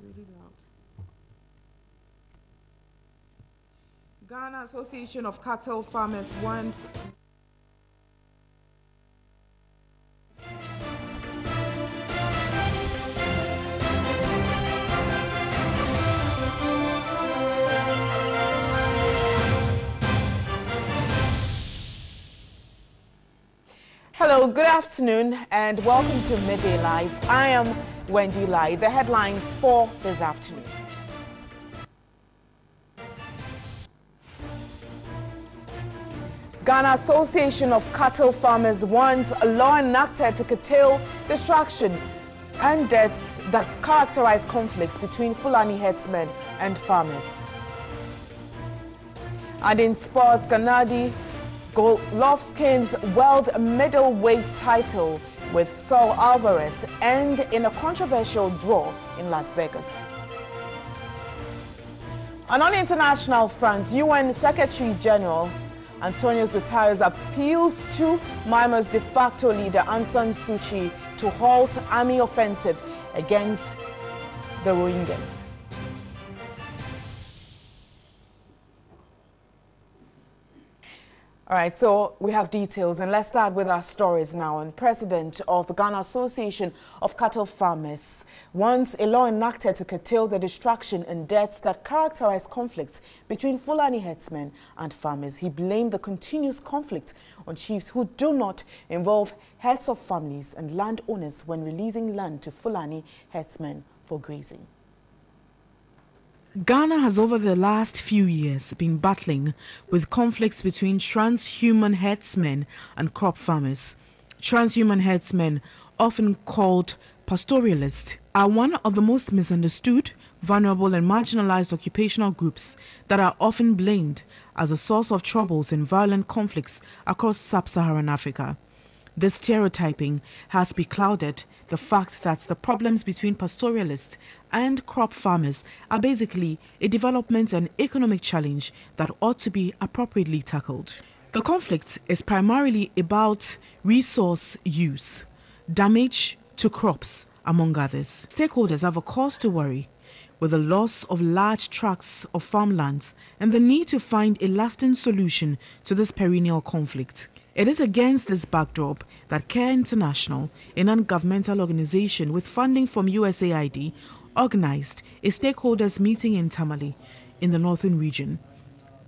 Really loud. Ghana Association of Cattle Farmers wants Hello, good afternoon and welcome to Midday Live. I am Wendy Lai. The headlines for this afternoon. Ghana Association of Cattle Farmers wants a law enacted to curtail destruction and deaths that characterize conflicts between Fulani herdsmen and farmers. And in sports, Gennady Golovkin's world middleweight title with Saul Alvarez end in a controversial draw in Las Vegas. And on the international front, UN Secretary General Antonio Guterres appeals to Myanmar's de facto leader Aung San Suu Kyi to halt army offensive against the Rohingyas. All right, so we have details, and let's start with our stories now. And President of the Ghana Association of Cattle Farmers wants a law enacted to curtail the destruction and deaths that characterize conflicts between Fulani herdsmen and farmers. He blamed the continuous conflict on chiefs who do not involve heads of families and landowners when releasing land to Fulani herdsmen for grazing. Ghana has over the last few years been battling with conflicts between transhuman herdsmen and crop farmers. Transhuman herdsmen, often called pastoralists, are one of the most misunderstood, vulnerable and marginalized occupational groups that are often blamed as a source of troubles and violent conflicts across sub-Saharan Africa. This stereotyping has beclouded the fact that the problems between pastoralists and crop farmers are basically a development and economic challenge that ought to be appropriately tackled. The conflict is primarily about resource use, damage to crops, among others. Stakeholders have a cause to worry with the loss of large tracts of farmlands and the need to find a lasting solution to this perennial conflict. It is against this backdrop that CARE International, a non-governmental organization with funding from USAID, organized a stakeholders meeting in Tamale in the northern region.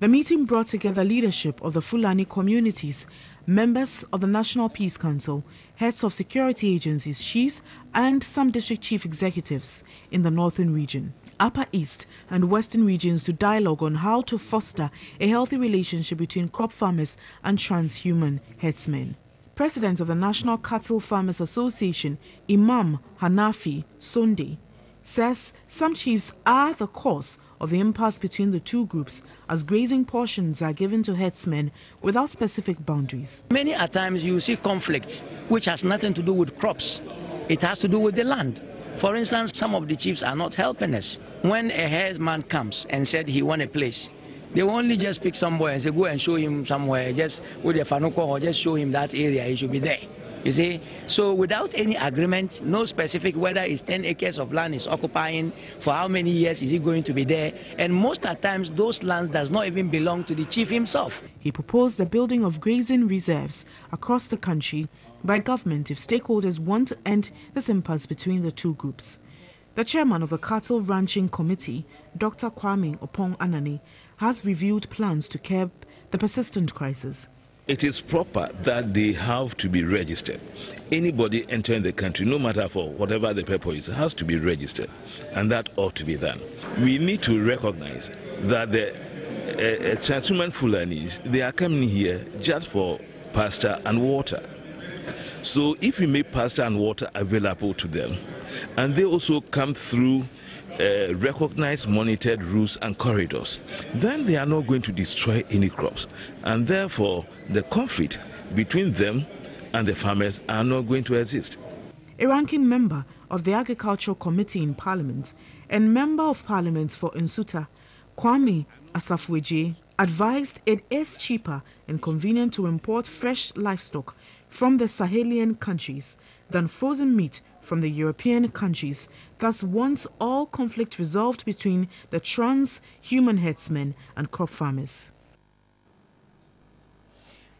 The meeting brought together leadership of the Fulani communities, members of the National Peace Council, heads of security agencies, chiefs, and some district chief executives in the northern region, Upper East and Western regions to dialogue on how to foster a healthy relationship between crop farmers and transhuman herdsmen. President of the National Cattle Farmers Association, Imam Hanafi Sunday, says some chiefs are the cause of the impasse between the two groups as grazing portions are given to herdsmen without specific boundaries. Many a times you see conflicts which has nothing to do with crops. It has to do with the land. For instance, some of the chiefs are not helping us. When a herdsman comes and said he wants a place, they will only just pick somewhere and say, go and show him somewhere, just with a fanuko, or just show him that area, he should be there. You see, so without any agreement, no specific whether it's 10 acres of land is occupying, for how many years is he going to be there, and most of the times those lands does not even belong to the chief himself. He proposed the building of grazing reserves across the country by government if stakeholders want to end this impasse between the two groups. The chairman of the Cattle Ranching Committee, Dr. Kwame Opong Anani, has reviewed plans to curb the persistent crisis. It is proper that they have to be registered. Anybody entering the country, no matter for whatever the purpose is, has to be registered, and that ought to be done. We need to recognize that the transhuman Fulanis, they are coming here just for pasture and water. So if we make pasture and water available to them, and they also come through recognized, monitored routes and corridors, then they are not going to destroy any crops, and therefore the conflict between them and the farmers are not going to exist. A ranking member of the Agricultural Committee in Parliament and Member of Parliament for Nsuta, Kwame Asafweje, advised it is cheaper and convenient to import fresh livestock from the Sahelian countries than frozen meat from the European countries, thus wants all conflict resolved between the trans-human herdsmen and crop farmers.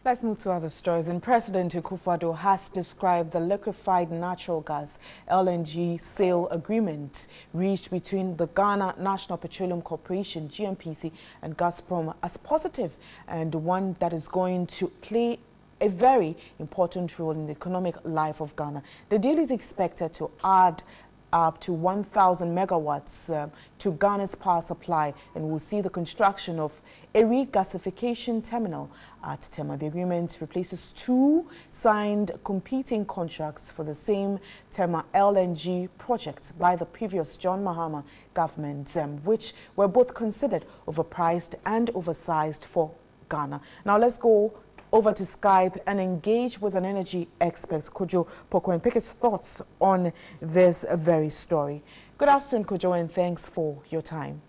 Let's move to other stories. And President Akufo-Addo has described the liquefied natural gas LNG sale agreement reached between the Ghana National Petroleum Corporation, GNPC, and Gazprom as positive and one that is going to play a very important role in the economic life of Ghana. The deal is expected to add up to 1,000 megawatts to Ghana's power supply and will see the construction of a regasification terminal at Tema. The agreement replaces two signed competing contracts for the same Tema LNG project by the previous John Mahama government, which were both considered overpriced and oversized for Ghana. Now let's go over to Skype and engage with an energy expert, Kojo Poko, and pick his thoughts on this very story. Good afternoon, Kojo, and thanks for your time.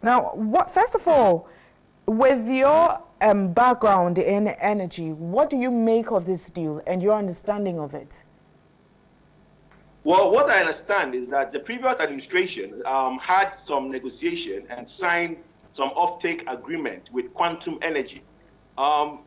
Now, first of all, with your background in energy, what do you make of this deal and your understanding of it? Well, what I understand is that the previous administration had some negotiation and signed some offtake agreement with Quantum Energy.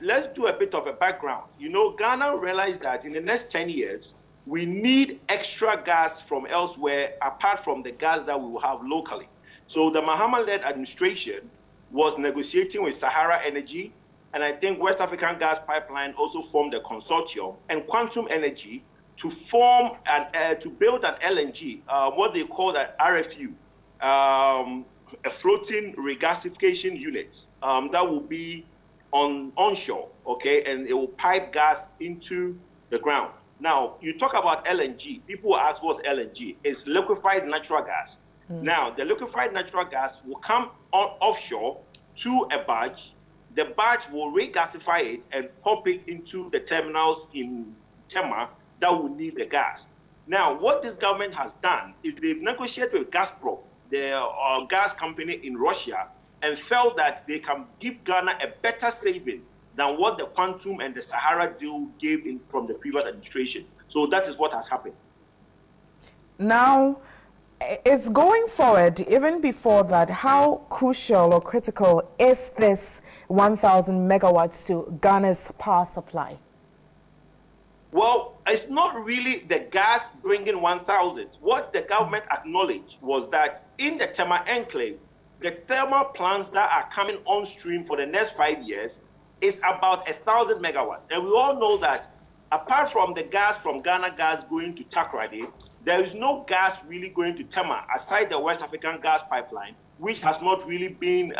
Let's do a bit of a background. You know, Ghana realized that in the next 10 years, we need extra gas from elsewhere apart from the gas that we will have locally. So the Mahama-led administration was negotiating with Sahara Energy, and I think West African Gas Pipeline also formed a consortium, and Quantum Energy to form and to build an LNG, what they call an RFU, a floating regasification unit that will be onshore, okay, and it will pipe gas into the ground. Now, you talk about LNG. People will ask what's LNG. It's liquefied natural gas. Now, the liquefied natural gas will come offshore to a barge. The barge will regasify it and pump it into the terminals in Tema that will need the gas. Now, what this government has done is they've negotiated with Gazprom, the gas company in Russia, and felt that they can give Ghana a better saving than what the Quantum and the Sahara deal gave from the previous administration. So that is what has happened. Now, it's going forward, even before that, how crucial or critical is this 1,000 megawatts to Ghana's power supply? Well, it's not really the gas bringing 1,000. What the government acknowledged was that in the Tema enclave, the thermal plants that are coming on stream for the next 5 years is about 1,000 megawatts. And we all know that apart from the gas from Ghana Gas going to Takoradi, there is no gas really going to Tema aside the West African Gas Pipeline, which has not really been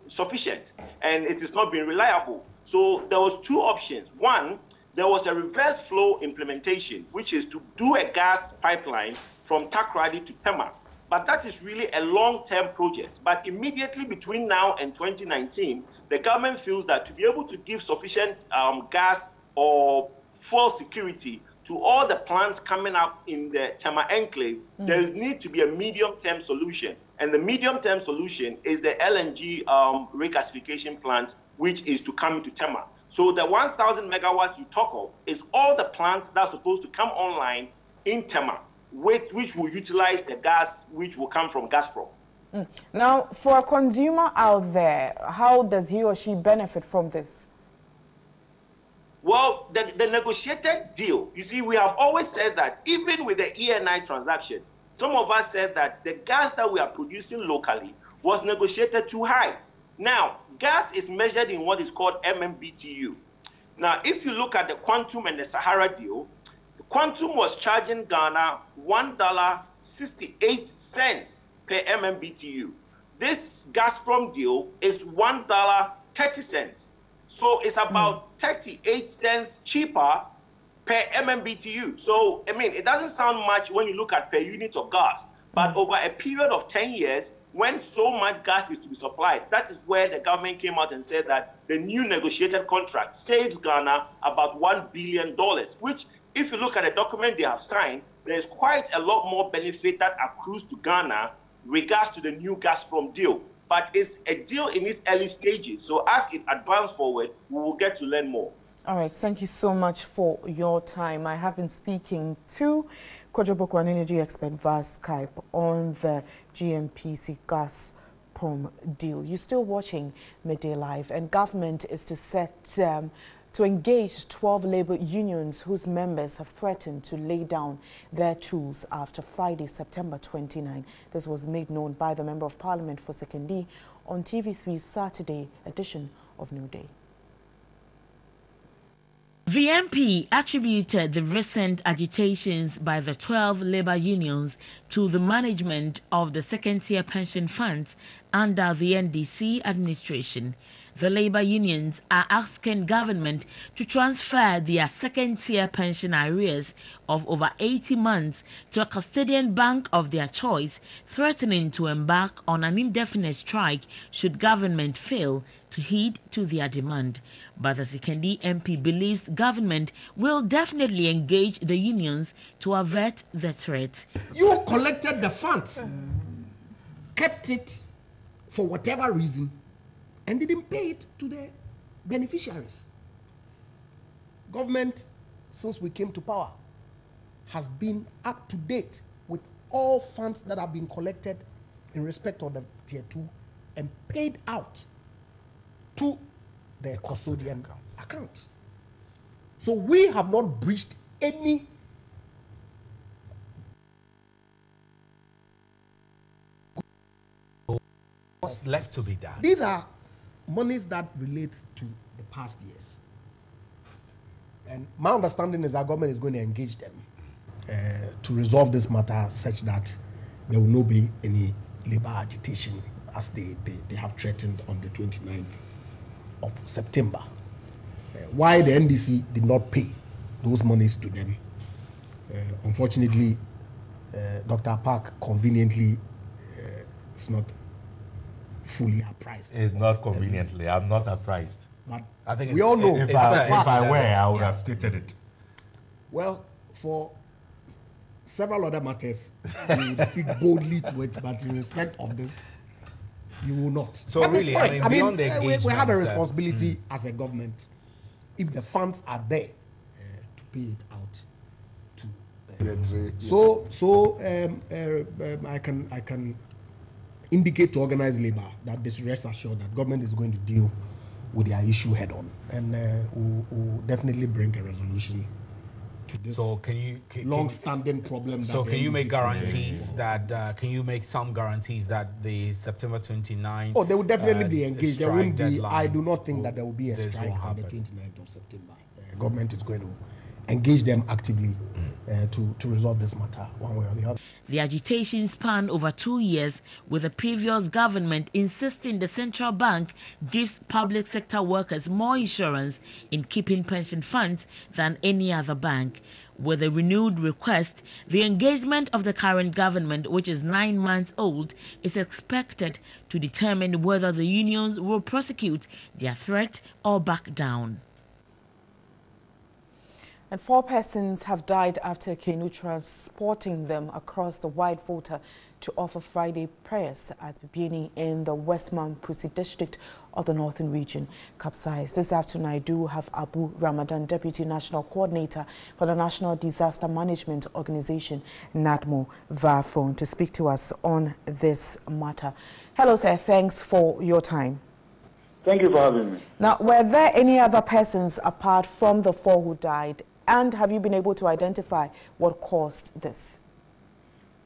sufficient and it is not been reliable. So there was two options. One, there was a reverse flow implementation, which is to do a gas pipeline from Takoradi to Tema. But that is really a long-term project. But immediately between now and 2019, the government feels that to be able to give sufficient gas or fuel security to all the plants coming up in the Tema enclave, there need to be a medium-term solution. And the medium-term solution is the LNG regasification plant, which is to come into Tema. So the 1,000 megawatts you talk of is all the plants that are supposed to come online in Tema, which will utilize the gas which will come from Gazprom. Now, for a consumer out there, how does he or she benefit from this? Well, the negotiated deal, you see, we have always said that even with the ENI transaction, some of us said that the gas that we are producing locally was negotiated too high. Now, gas is measured in what is called MMBTU. Now, if you look at the Quantum and the Sahara deal, the Quantum was charging Ghana $1.68 per MMBTU. This Gazprom deal is $1.30. So it's about 38 cents cheaper per MMBTU. So, I mean, it doesn't sound much when you look at per unit of gas, but over a period of 10 years, when so much gas is to be supplied, that is where the government came out and said that the new negotiated contract saves Ghana about $1 billion, which, if you look at the document they have signed, there's quite a lot more benefit that accrues to Ghana regards to the new Gazprom deal. but it's a deal in its early stages. So as it advances forward, we will get to learn more. All right, thank you so much for your time. I have been speaking to Kwadwo, an energy expert via Skype on the GMPC gas deal. You're still watching Midday Live, and government is to engage 12 labor unions whose members have threatened to lay down their tools after Friday, September 29. This was made known by the Member of Parliament for Sekondi on TV3's Saturday edition of New Day. The MP attributed the recent agitations by the 12 labour unions to the management of the second-tier pension funds under the NDC administration. The labour unions are asking government to transfer their second-tier pension arrears of over 80 months to a custodian bank of their choice, threatening to embark on an indefinite strike should government fail to heed to their demand. But the Sekondi MP believes government will definitely engage the unions to avert the threat. You collected the funds, kept it for whatever reason, and didn't pay it to the beneficiaries. Government, since we came to power, has been up to date with all funds that have been collected in respect of the Tier 2 and paid out to the custodian account. So we have not breached any what's left to be done. These are monies that relate to the past years. And my understanding is that government is going to engage them to resolve this matter such that there will not be any labor agitation as they have threatened on the 29th of September. Why the NDC did not pay those monies to them, unfortunately, Dr. Park conveniently is not fully apprised. It's not conveniently. I'm not apprised. But I think we all know. If I were, I would have stated it. Well, for several other matters, you will speak boldly to it, but in respect of this, you will not. So but really, I mean, beyond the engagement, we have a responsibility as a government, if the funds are there, to pay it out. I can indicate to organized labor that this rest assured that government is going to deal with their issue head on, and we'll definitely bring a resolution to this long-standing problem. So can you make guarantees that, can you make some guarantees that the September 29th? Oh, they will definitely be engaged. There won't be, I do not think that there will be a strike on the 29th of September. Government is going to engage them actively to resolve this matter one way or the other. The agitation spanned over 2 years, with the previous government insisting the central bank gives public sector workers more insurance in keeping pension funds than any other bank. With a renewed request, the engagement of the current government, which is 9 months old, is expected to determine whether the unions will prosecute their threat or back down. And 4 persons have died after a canoe transporting them across the wide water to offer Friday prayers at Bibini in the West Mampusi district of the Northern Region capsized. This afternoon, I do have Abu Ramadan, Deputy National Coordinator for the National Disaster Management Organization, NADMO, via phone to speak to us on this matter. Hello, sir. Thanks for your time. Thank you for having me. Now, were there any other persons apart from the 4 who died? And have you been able to identify what caused this?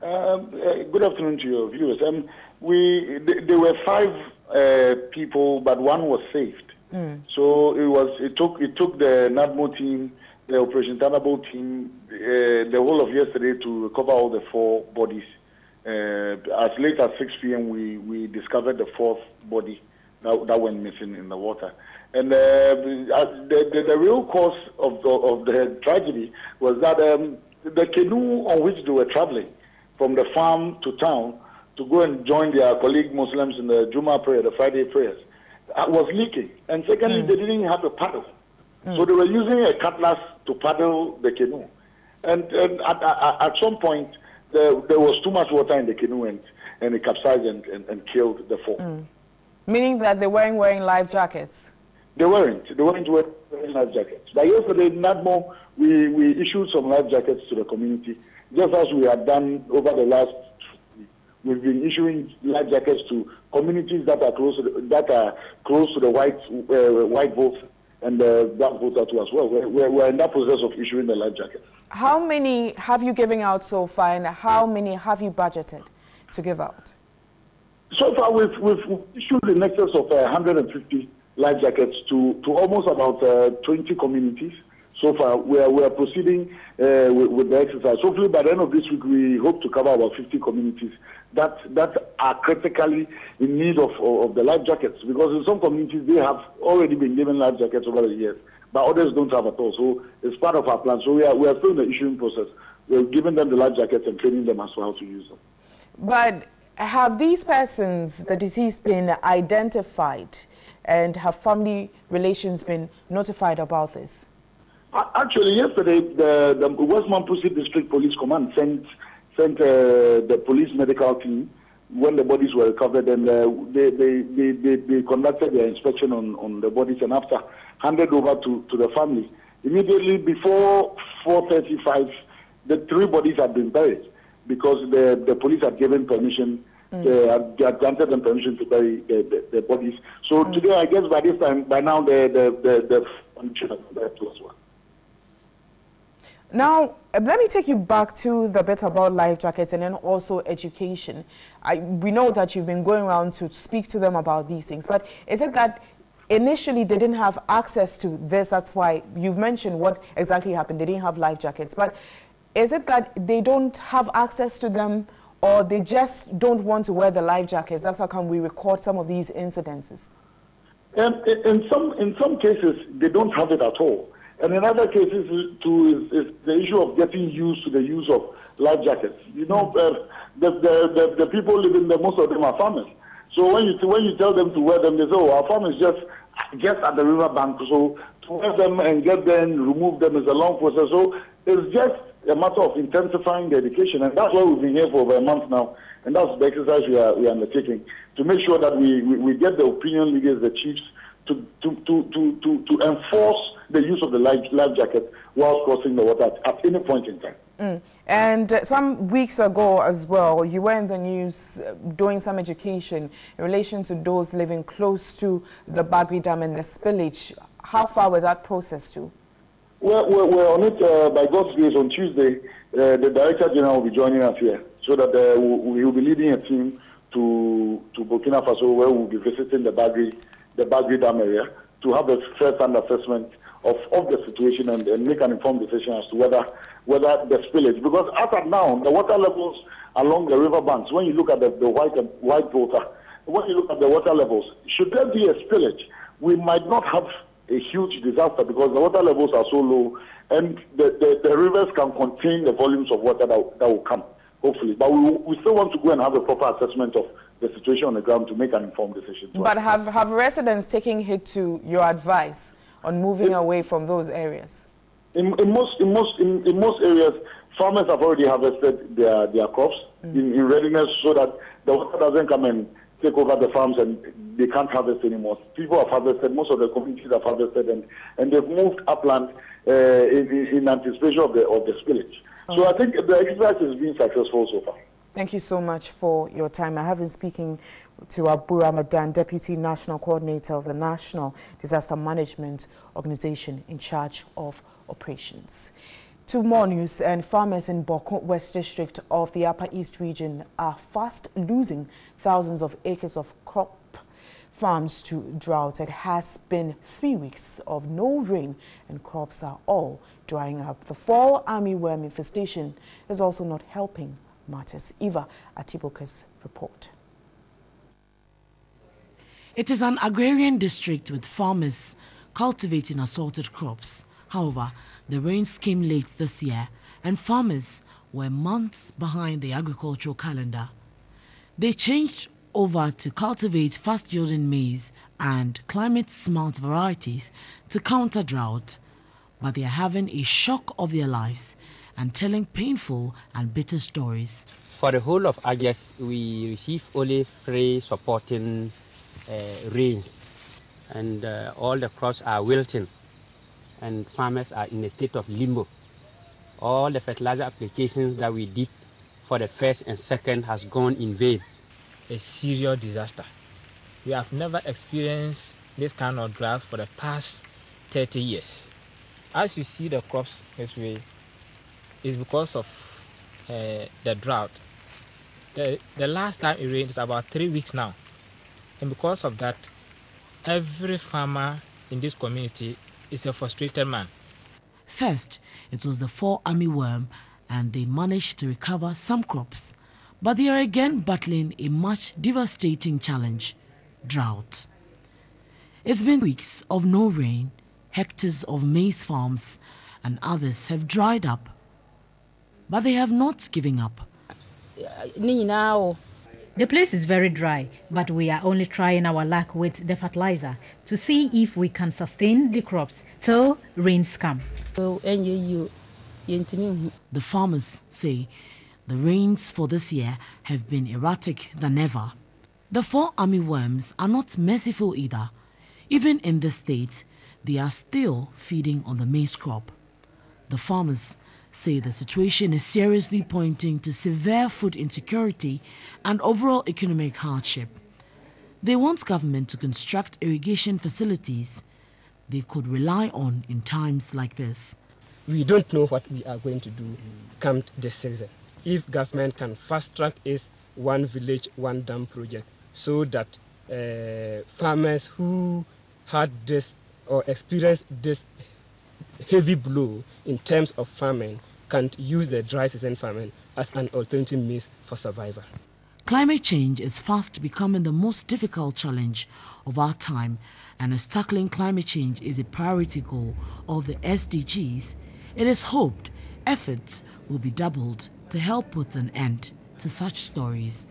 Good afternoon to your viewers. There were 5 people, but 1 was saved. So it took the NADMO team, the Operation Thunderbolt team, the whole of yesterday to recover all the 4 bodies. As late as 6 p.m., we discovered the 4th body that went missing in the water. And the real cause of the tragedy was that the canoe on which they were traveling from the farm to town to go and join their colleague Muslims in the Juma prayer, the Friday prayers, was leaking. And secondly, they didn't have a paddle. So they were using a cutlass to paddle the canoe. And at some point, there was too much water in the canoe and it capsized and killed the 4. Meaning that they weren't wearing life jackets? They weren't wearing life jackets. But yesterday, NADMO, we issued some life jackets to the community, just as we had done over the last. We've been issuing life jackets to communities that are close to the white votes and the black voter too as well. We're in that process of issuing the life jackets. How many have you given out so far, and how many have you budgeted to give out? So far, we've issued in excess of 150 life jackets to almost about 20 communities. So far, we are proceeding with the exercise. Hopefully, by the end of this week, we hope to cover about 50 communities that are critically in need of the life jackets. Because in some communities, they have already been given life jackets over the years, but others don't have at all. So it's part of our plan. So we are still in the issuing process. We're giving them the life jackets and training them as to how to use them. But have these persons, the deceased, been identified, and have family relations been notified about this? Actually, yesterday, the West Mamprusi District Police Command sent the police medical team when the bodies were recovered, and they conducted their inspection on the bodies, and after handed over to the family. Immediately before 4:35, the 3 bodies had been buried because the police had given permission. They had granted them permission to bury the bodies. So today, I guess by now, the function has been buried too as well. Now, let me take you back to the bit about life jackets and then also education. We know that you've been going around to speak to them about these things, but is it that initially they didn't have access to this? That's why you've mentioned what exactly happened. They didn't have life jackets, but is it that they don't have access to them, or they just don't want to wear the life jackets? That's how come we record some of these incidences. In some cases, they don't have it at all. And in other cases, too, is the issue of getting used to the use of life jackets. You know, the people living there, most of them are farmers. So when you tell them to wear them, they say, "Oh, our farm is just at the river bank." So to wear them and get them, remove them is a long process. So it's just a matter of intensifying the education, and that's why we've been here for over a month now. And that's the exercise we are undertaking to make sure that we get the opinion leaders, the chiefs, to enforce the use of the life jacket while crossing the water at any point in time. And some weeks ago as well, you were in the news doing some education in relation to those living close to the Bagri Dam and the spillage. How far with that process to? We're on it by God's grace. On Tuesday, the Director General will be joining us here, so that we will be leading a team to Burkina Faso, where we'll be visiting the Bagri Dam area to have a first-hand assessment of the situation and make an informed decision as to whether the spillage, because as of now, the water levels along the river banks, when you look at the white water, when you look at the water levels, should there be a spillage, we might not have a huge disaster because the water levels are so low, and the rivers can contain the volumes of water that will come, hopefully. But we still want to go and have a proper assessment of the situation on the ground to make an informed decision. But have residents taken heed to your advice on moving away from those areas? In most areas, farmers have already harvested their crops in readiness so that the water doesn't come and take over the farms and they can't harvest anymore. People have harvested, most of the communities have harvested, and they've moved upland in anticipation of the spillage. So I think the exercise has been successful so far. Thank you so much for your time. I have been speaking to Abu Ramadan, Deputy National Coordinator of the National Disaster Management Organization in charge of operations. To more news, and farmers in Bokun West District of the Upper East region are fast losing thousands of acres of crop farms to drought. It has been 3 weeks of no rain and crops are all drying up. The fall armyworm infestation is also not helping matters. Eva Atiboka's report. It is an agrarian district with farmers cultivating assorted crops. However, the rains came late this year and farmers were months behind the agricultural calendar. They changed over to cultivate fast-yielding maize and climate-smart varieties to counter drought, but they are having a shock of their lives and telling painful and bitter stories. For the whole of August, we received only free supporting rains, and all the crops are wilting, and farmers are in a state of limbo. All the fertilizer applications that we did for the first and second has gone in vain. A serious disaster. We have never experienced this kind of drought for the past 30 years. As you see the crops this way, it's because of the drought. The last time it rained is about 3 weeks now. And because of that, every farmer in this community is a frustrated man. First, it was the fall armyworm, and they managed to recover some crops. But they are again battling a much devastating challenge: drought. It's been weeks of no rain, hectares of maize farms, and others have dried up. But they have not given up. The place is very dry, but we are only trying our luck with the fertilizer to see if we can sustain the crops till rains come. The farmers say the rains for this year have been erratic than ever. The fall armyworms are not merciful either. Even in this state, they are still feeding on the maize crop. The farmers say the situation is seriously pointing to severe food insecurity and overall economic hardship. They want government to construct irrigation facilities they could rely on in times like this. We don't know what we are going to do come this season. If government can fast-track its one village, one dam project so that farmers who had this or experienced this heavy blow in terms of farming can use the dry season farming as an alternative means for survival. Climate change is fast becoming the most difficult challenge of our time, and as tackling climate change is a priority goal of the SDGs, it is hoped efforts will be doubled to help put an end to such stories.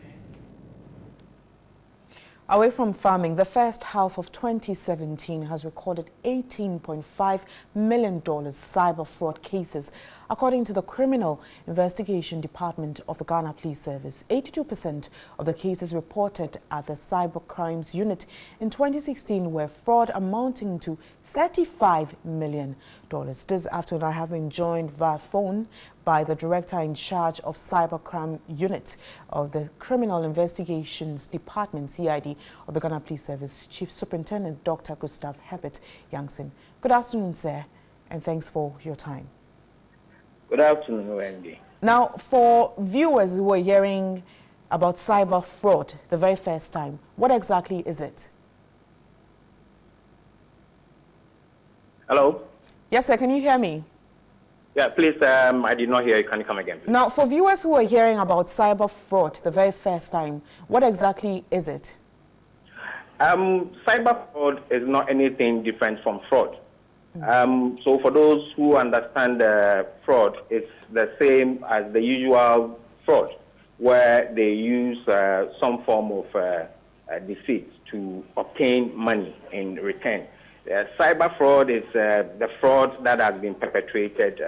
Away from farming, the first half of 2017 has recorded $18.5 million cyber fraud cases. According to the Criminal Investigation Department of the Ghana Police Service, 82% of the cases reported at the Cyber Crimes Unit in 2016 were fraud amounting to $35 million. This afternoon, I have been joined via phone by the Director in charge of Cybercrime Unit of the Criminal Investigations Department, CID, of the Ghana Police Service, Chief Superintendent Dr. Gustav Herbert Youngson. Good afternoon, sir, and thanks for your time. Good afternoon, Wendy. Now, for viewers who are hearing about cyber fraud the very first time, what exactly is it? Hello? Yes, sir. Can you hear me? Yeah, please, I did not hear you. Can you come again, please? Now, for viewers who are hearing about cyber fraud the very first time, what exactly is it? Cyber fraud is not anything different from fraud. So for those who understand fraud, it's the same as the usual fraud, where they use some form of deceit to obtain money in return. Cyber fraud is the fraud that has been perpetrated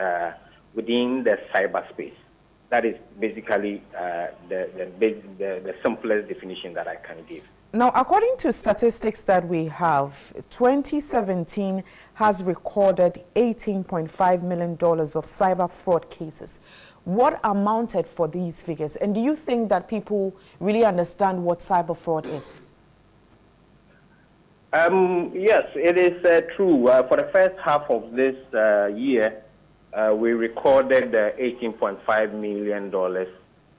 within the cyberspace. That is basically the simplest definition that I can give. Now, according to statistics that we have, 2017 has recorded $18.5 million of cyber fraud cases. What amounted for these figures? And do you think that people really understand what cyber fraud is? Yes, it is true. For the first half of this year, we recorded $18.5 million,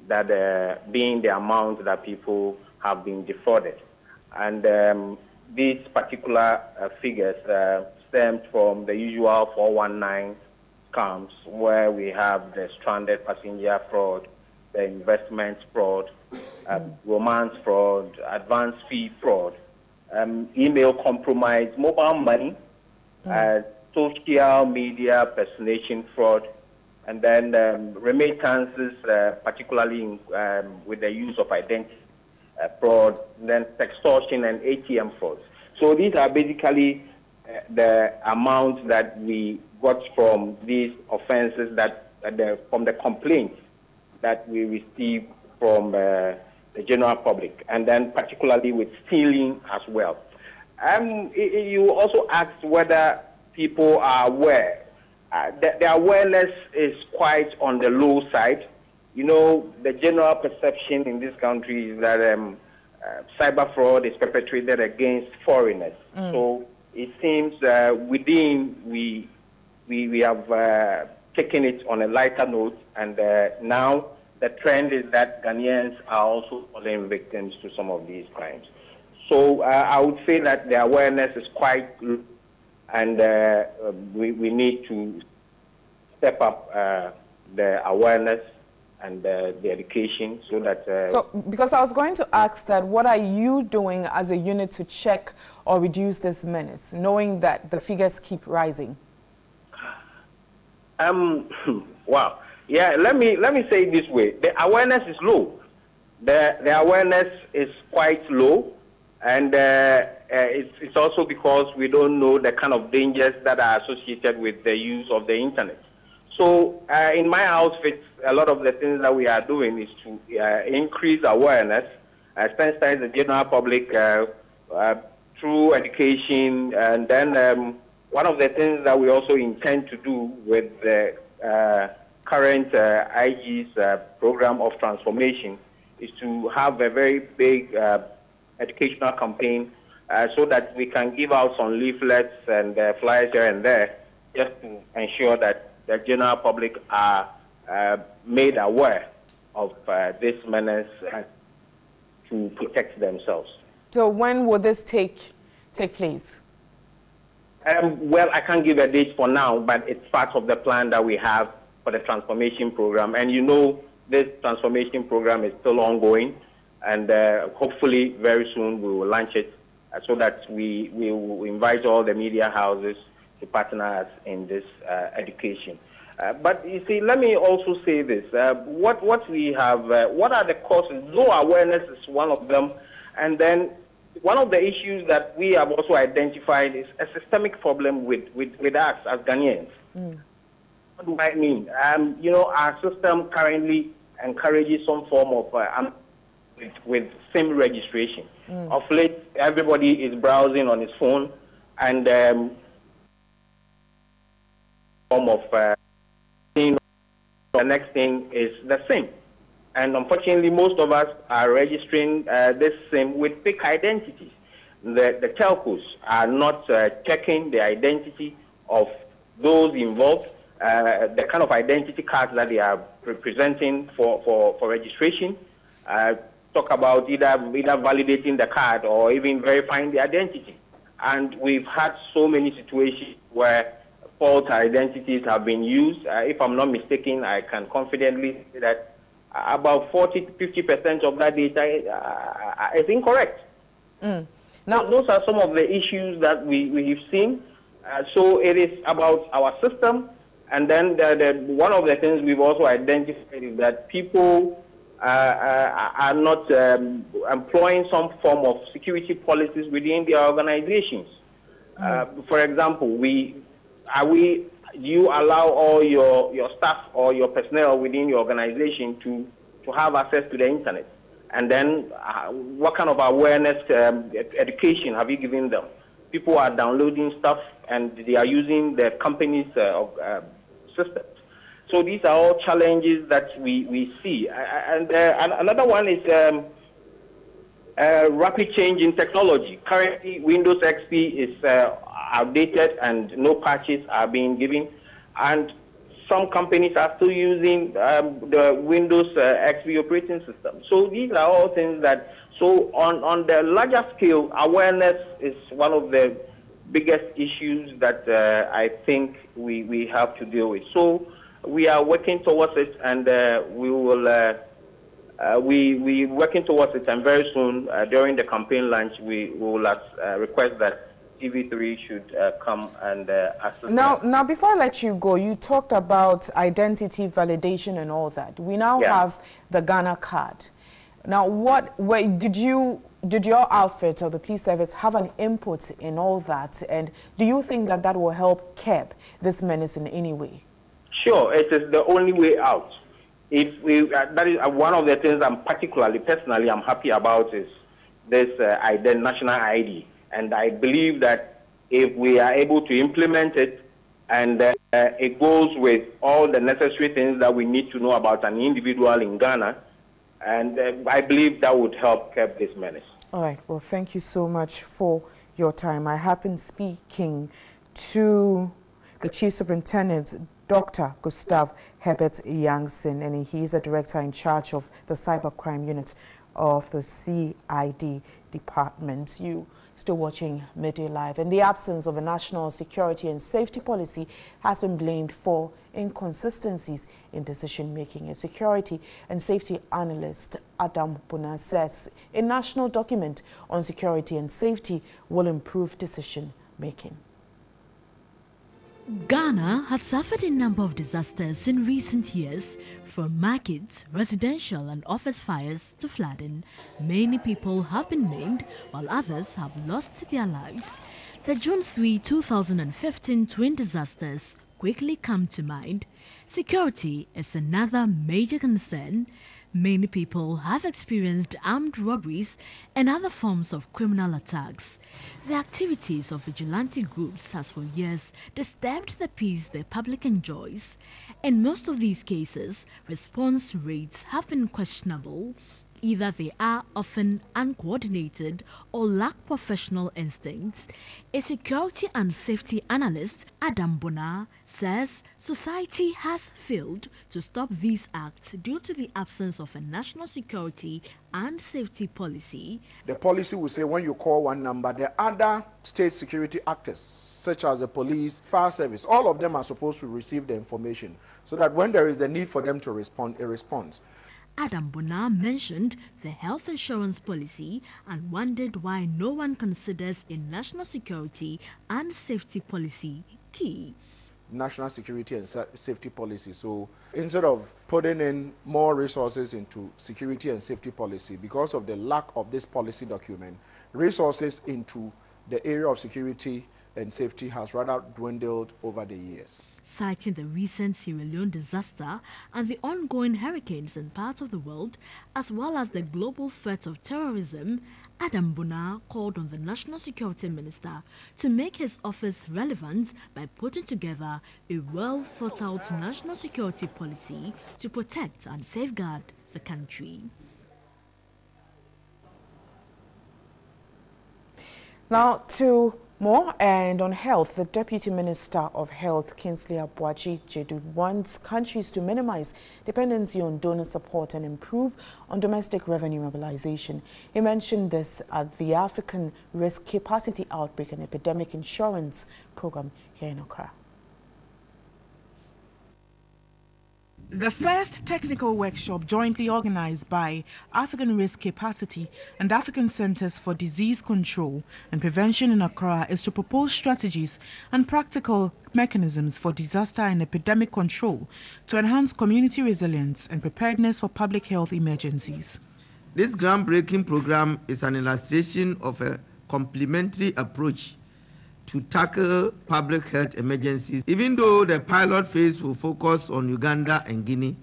that being the amount that people have been defrauded. And these particular figures stemmed from the usual 419 scams, where we have the stranded passenger fraud, the investment fraud, romance fraud, advance fee fraud, email compromise, mobile money, social media personation fraud, and then remittances, particularly with the use of identity fraud, then extortion and ATM frauds. So these are basically the amounts that we got from these offenses, that from the complaints that we received from the general public, and then particularly with stealing as well. You also asked whether people are aware. The awareness is quite on the low side. You know, the general perception in this country is that cyber fraud is perpetrated against foreigners. So it seems within we have taken it on a lighter note, and now the trend is that Ghanaians are also falling victims to some of these crimes. So I would say that the awareness is quite low, and we need to step up the awareness and the education so that... So, because I was going to ask that, what are you doing as a unit to check or reduce this menace, knowing that the figures keep rising? Wow. Yeah, let me say it this way. The awareness is low. The awareness is quite low, and it's also because we don't know the kind of dangers that are associated with the use of the internet. So in my outfit, a lot of the things that we are doing is to increase awareness, sensitize the general public through education, and then one of the things that we also intend to do with the current IG's program of transformation is to have a very big educational campaign so that we can give out some leaflets and flyers here and there, just to ensure that the general public are made aware of this menace to protect themselves. So when will this take place? Well, I can't give a date for now, but it's part of the plan that we have for the transformation program. And you know, this transformation program is still ongoing, and hopefully very soon we will launch it so that we will invite all the media houses to partner us in this education. But you see, let me also say this. What we have, what are the causes? Low awareness is one of them. And then one of the issues that we have also identified is a systemic problem with us as Ghanaians. What do I mean? You know, our system currently encourages some form of with SIM registration. Of late, everybody is browsing on his phone, and form of the next thing is the SIM. And unfortunately, most of us are registering this SIM with fake identities. The telcos are not checking the identity of those involved, the kind of identity cards that they are presenting for registration. Talk about either validating the card or even verifying the identity. And we've had so many situations where false identities have been used. If I'm not mistaken, I can confidently say that about 40 to 50% of that data is incorrect. Now, those are some of the issues that we've seen. So it is about our system. And then one of the things we've also identified is that people are not employing some form of security policies within their organizations. For example, do you allow all your staff or your personnel within your organization to have access to the internet? And then what kind of awareness education have you given them? People are downloading stuff and they are using the company's systems. So these are all challenges that we see. And another one is rapid change in technology. Currently, Windows XP is outdated and no patches are being given. And some companies are still using the Windows XP operating system. So these are all things that, so on the larger scale, awareness is one of the biggest issues that I think we have to deal with. So we are working towards it, and we will we working towards it, and very soon during the campaign launch we will request that TV3 should come and assist. Now, before I let you go, you talked about identity validation and all that. We now have the Ghana card. Now, did your outfit or the police service have an input in all that? And do you think that that will help curb this menace in any way? Sure, it is the only way out. if we, that is one of the things I'm particularly, personally, I'm happy about is this national ID. And I believe that if we are able to implement it and it goes with all the necessary things that we need to know about an individual in Ghana, and I believe that would help curb this menace. All right. Well, thank you so much for your time. I have been speaking to the Chief Superintendent, Dr. Gustav Herbert Youngson, and he is a director in charge of the cybercrime unit of the CID department. You still watching Midday Live. In the absence of a national security and safety policy has been blamed for inconsistencies in decision-making. A security and safety analyst, Adam Buna, says a national document on security and safety will improve decision-making. Ghana has suffered a number of disasters in recent years, from markets, residential and office fires to flooding. Many people have been maimed, while others have lost their lives. The June 3, 2015 twin disasters quickly come to mind. Security is another major concern. Many people have experienced armed robberies and other forms of criminal attacks. The activities of vigilante groups has for years disturbed the peace the public enjoys. In most of these cases, response rates have been questionable. Either they are often uncoordinated or lack professional instincts. A security and safety analyst, Adam Bona, says society has failed to stop these acts due to the absence of a national security and safety policy. The policy will say when you call one number, the other state security actors, such as the police, fire service, all of them are supposed to receive the information so that when there is a need for them to respond, it responds. Adam Bona mentioned the health insurance policy and wondered why no one considers a national security and safety policy key. National security and safety policy. So instead of putting in more resources into security and safety policy, because of the lack of this policy document, resources into the area of security and safety has rather dwindled over the years. Citing the recent Sierra Leone disaster and the ongoing hurricanes in parts of the world, as well as the global threat of terrorism, Adam Bona called on the National Security Minister to make his office relevant by putting together a well-thought-out national security policy to protect and safeguard the country. Now to more, and on health, the Deputy Minister of Health, Kingsley Abuaji-Jedu, wants countries to minimize dependency on donor support and improve on domestic revenue mobilization. He mentioned this at the African Risk Capacity Outbreak and Epidemic Insurance Program here in Accra. The first technical workshop jointly organized by African Risk Capacity and African Centers for Disease Control and Prevention in Accra is to propose strategies and practical mechanisms for disaster and epidemic control to enhance community resilience and preparedness for public health emergencies. This groundbreaking program is an illustration of a complementary approach to tackle public health emergencies. Even though the pilot phase will focus on Uganda and Guinea,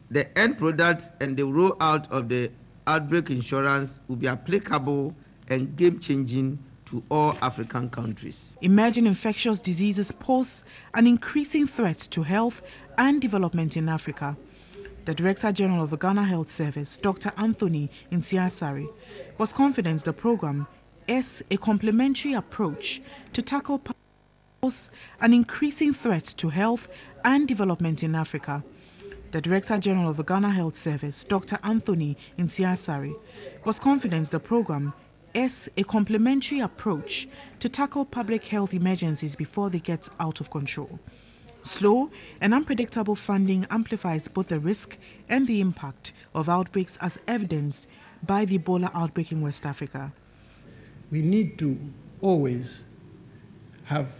the end product and the rollout of the outbreak insurance will be applicable and game-changing to all African countries. Emerging infectious diseases pose an increasing threat to health and development in Africa. The Director General of the Ghana Health Service, Dr. Anthony Nsiasari, was confident the program is a complementary approach to tackle an increasing threat to health and development in Africa. The Director General of the Ghana Health Service, Dr. Anthony Nsiasari, was confident the program is a complementary approach to tackle public health emergencies before they get out of control. Slow and unpredictable funding amplifies both the risk and the impact of outbreaks, as evidenced by the Ebola outbreak in West Africa. We need to always have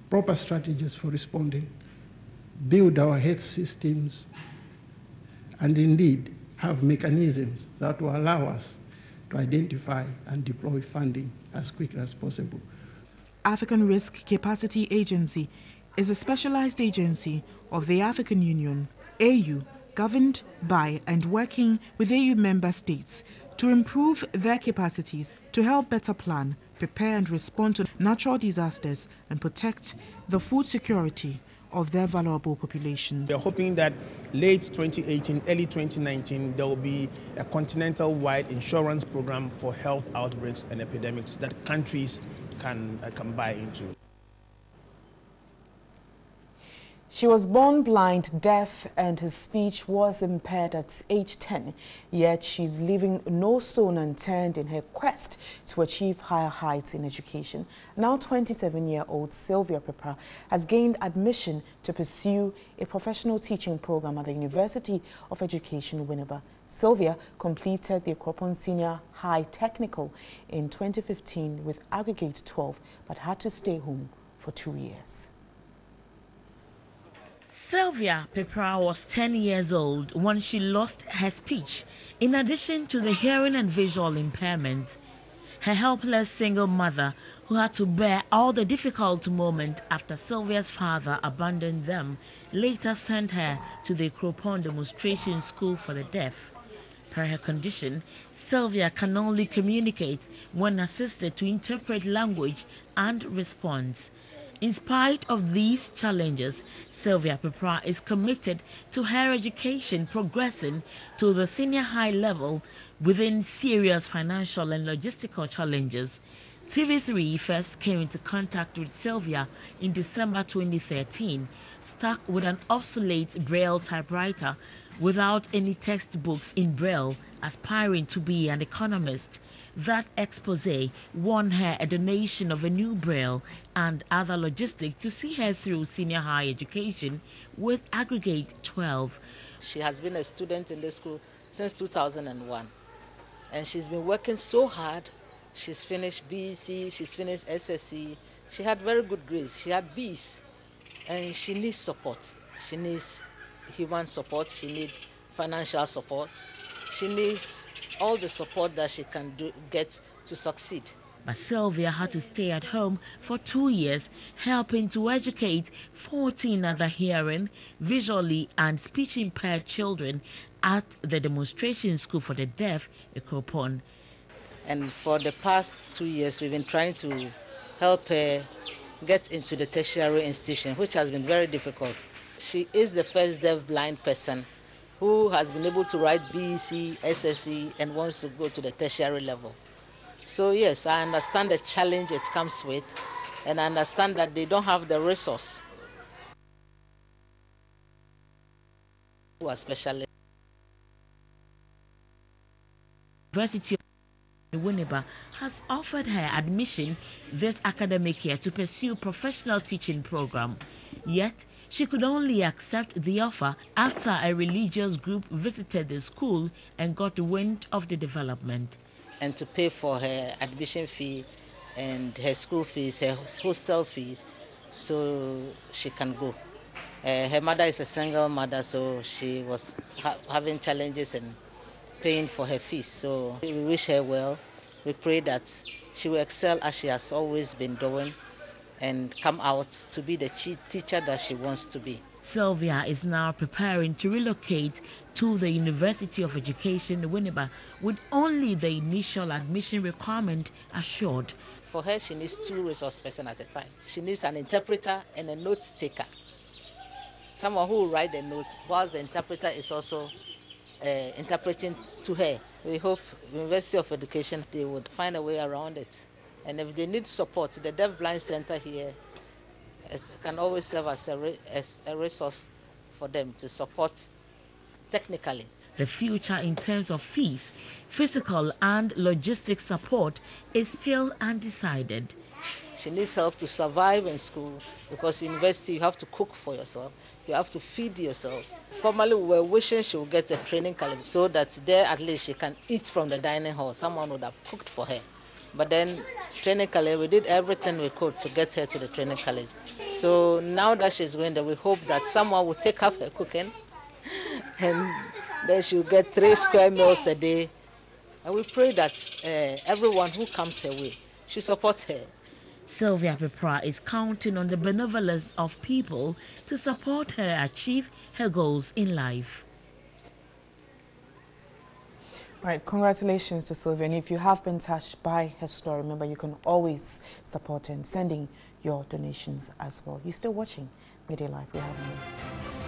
proper strategies for responding, build our health systems, and indeed have mechanisms that will allow us to identify and deploy funding as quickly as possible. African Risk Capacity Agency is a specialized agency of the African Union, AU, governed by and working with EU member states to improve their capacities to help better plan, prepare and respond to natural disasters and protect the food security of their vulnerable populations. They're hoping that late 2018, early 2019, there will be a continental-wide insurance program for health outbreaks and epidemics that countries can buy into. She was born blind, deaf, and her speech was impaired at age 10. Yet she's leaving no stone unturned in her quest to achieve higher heights in education. Now 27-year-old Sylvia Pepper has gained admission to pursue a professional teaching program at the University of Education, Winneba. Sylvia completed the Ekropon Senior High Technical in 2015 with aggregate 12, but had to stay home for 2 years. Sylvia Pepper was 10 years old when she lost her speech. In addition to the hearing and visual impairment, her helpless single mother, who had to bear all the difficult moments after Sylvia's father abandoned them, later sent her to the Ekropon Demonstration School for the Deaf. Per her condition, Sylvia can only communicate when assisted to interpret language and response. In spite of these challenges, Sylvia Pepper is committed to her education progressing to the senior high level within serious financial and logistical challenges. TV3 first came into contact with Sylvia in December 2013, stuck with an obsolete Braille typewriter without any textbooks in Braille, aspiring to be an economist. That expose won her a donation of a new Braille and other logistics to see her through senior high education with aggregate 12. She has been a student in the school since 2001, and she's been working so hard. She's finished BEC, she's finished SSC. She had very good grades. She had B's, and she needs support. She needs human support. She needs financial support. She needs all the support that she can get to succeed. But Sylvia had to stay at home for 2 years, helping to educate 14 other hearing, visually and speech impaired children at the Demonstration School for the Deaf, Ekropon. And for the past 2 years, we've been trying to help her get into the tertiary institution, which has been very difficult. She is the first deaf-blind person who has been able to write BEC, SSC, and wants to go to the tertiary level. So yes, I understand the challenge it comes with, and I understand that they don't have the resource. Especially University of Winneba has offered her admission this academic year to pursue professional teaching program. Yet, she could only accept the offer after a religious group visited the school and got wind of the development. And to pay for her admission fee and her school fees, her hostel fees, so she can go. Her mother is a single mother, so she was having challenges in paying for her fees. So we wish her well. We pray that she will excel as she has always been doing and come out to be the teacher that she wants to be. Sylvia is now preparing to relocate to the University of Education, Winneba, with only the initial admission requirement assured. For her, she needs 2 resource persons at a time. She needs an interpreter and a note taker. Someone who will write the note whilst the interpreter is also interpreting to her. We hope the University of Education, they would find a way around it. And if they need support, the Deaf Blind Center here can always serve as a resource for them to support technically. The future in terms of fees, physical and logistic support is still undecided. She needs help to survive in school because in university you have to cook for yourself, you have to feed yourself. Formerly we were wishing she would get a training college so that there at least she can eat from the dining hall. Someone would have cooked for her. But then training college, we did everything we could to get her to the training college. So now that she's going there, we hope that someone will take up her cooking and then she'll get 3 square meals a day. And we pray that everyone who comes her way should support her. Sylvia Pepper is counting on the benevolence of people to support her achieve her goals in life. Right, congratulations to Sylvia. And if you have been touched by her story, remember you can always support her and sending your donations as well. You're still watching Midday Live. We have more.